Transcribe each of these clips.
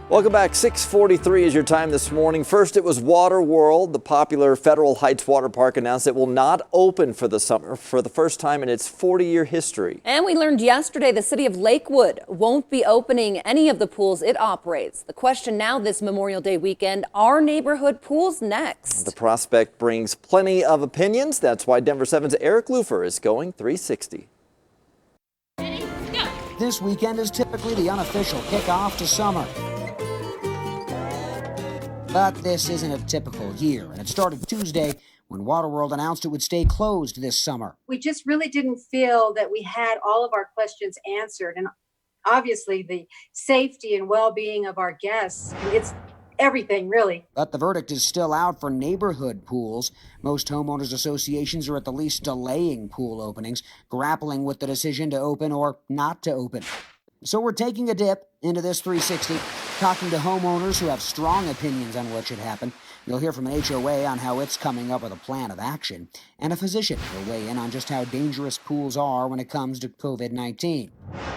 Welcome back. 6:43 is your time this morning. First, it was Water World. The popular Federal Heights Water Park announced it will not open for the summer for the first time in its 40-year history. And we learned yesterday the city of Lakewood won't be opening any of the pools it operates. The question now this Memorial Day weekend, are neighborhood pools next? The prospect brings plenty of opinions. That's why Denver 7's Eric Lufer is going 360. This weekend is typically the unofficial kickoff to summer. But this isn't a typical year, and it started Tuesday when Waterworld announced it would stay closed this summer. We just really didn't feel that we had all of our questions answered, and obviously the safety and well-being of our guests, it's everything really. But the verdict is still out for neighborhood pools. Most homeowners associations are at the least delaying pool openings, grappling with the decision to open or not to open. So we're taking a dip into this 360, talking to homeowners who have strong opinions on what should happen. You'll hear from an HOA on how it's coming up with a plan of action, and a physician will weigh in on just how dangerous pools are when it comes to COVID-19.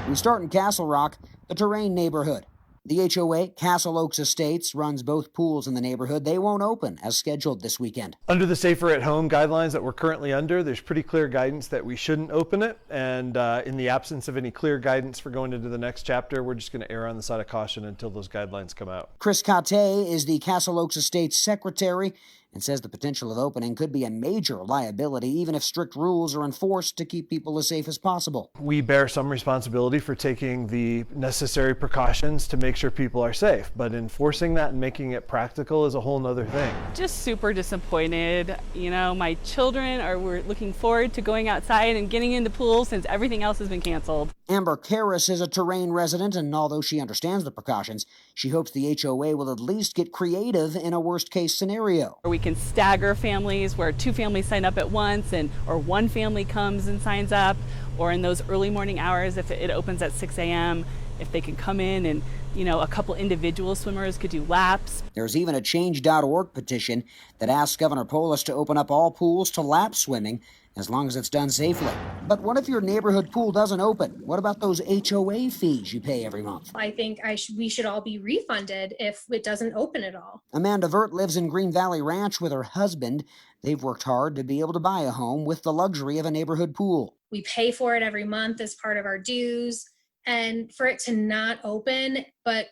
We start in Castle Rock, the Terrain neighborhood. The HOA, Castle Oaks Estates, runs both pools in the neighborhood. They won't open as scheduled this weekend. Under the Safer at Home guidelines that we're currently under, there's pretty clear guidance that we shouldn't open it. And in the absence of any clear guidance for going into the next chapter, we're just going to err on the side of caution until those guidelines come out. Chris Cate is the Castle Oaks Estates secretary and says the potential of opening could be a major liability, even if strict rules are enforced to keep people as safe as possible. We bear some responsibility for taking the necessary precautions to make sure people are safe, but enforcing that and making it practical is a whole nother thing. Just super disappointed. You know, my children we're looking forward to going outside and getting into pools since everything else has been canceled. Amber Karras is a Terrain resident, and although she understands the precautions, she hopes the HOA will at least get creative in a worst-case scenario. We can stagger families where two families sign up at once, or one family comes and signs up, or in those early morning hours, if it opens at 6 a.m., if they can come in and, you know, a couple individual swimmers could do laps. There's even a Change.org petition that asks Governor Polis to open up all pools to lap swimming as long as it's done safely. But what if your neighborhood pool doesn't open? What about those HOA fees you pay every month? I think we should all be refunded if it doesn't open at all. Amanda Vert lives in Green Valley Ranch with her husband. They've worked hard to be able to buy a home with the luxury of a neighborhood pool. We pay for it every month as part of our dues, and for it to not open but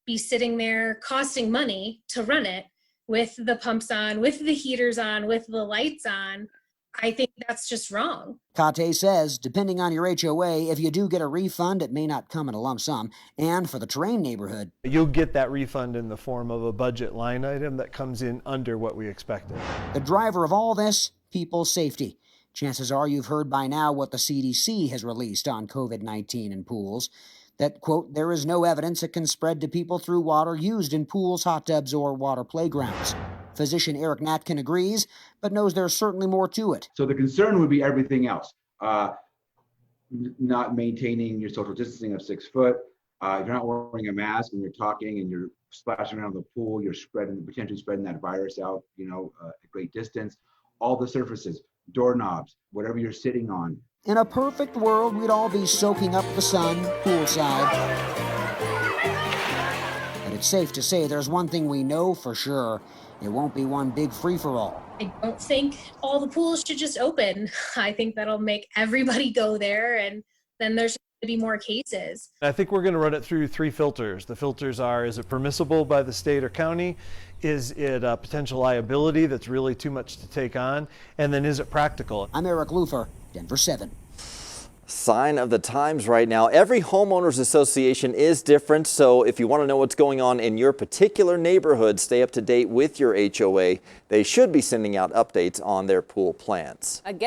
be sitting there costing money to run it with the pumps on, with the heaters on, with the lights on, I think that's just wrong. Cate says, depending on your HOA, if you do get a refund, it may not come in a lump sum. And for the Terrain neighborhood, You'll get that refund in the form of a budget line item that comes in under what we expected. the driver of all this, people's safety. Chances are you've heard by now what the CDC has released on COVID-19 in pools. That, quote, there is no evidence it can spread to people through water used in pools, hot tubs, or water playgrounds. Physician Eric Natkin agrees, but knows there's certainly more to it. So the concern would be everything else. Not maintaining your social distancing of 6 foot. If you're not wearing a mask and you're talking and you're splashing around the pool, you're potentially spreading that virus out, at great distance. All the surfaces, doorknobs, whatever you're sitting on. In a perfect world, we'd all be soaking up the sun poolside. But it's safe to say there's one thing we know for sure. It won't be one big free-for-all. I don't think all the pools should just open. I think that'll make everybody go there, and then there's going to be more cases. I think we're going to run it through 3 filters. The filters are, is it permissible by the state or county? Is it a potential liability that's really too much to take on? And then is it practical? I'm Eric Lufer, Denver 7. Sign of the times right now. Every homeowners association is different, so if you want to know what's going on in your particular neighborhood, stay up to date with your HOA. They should be sending out updates on their pool plans. Again.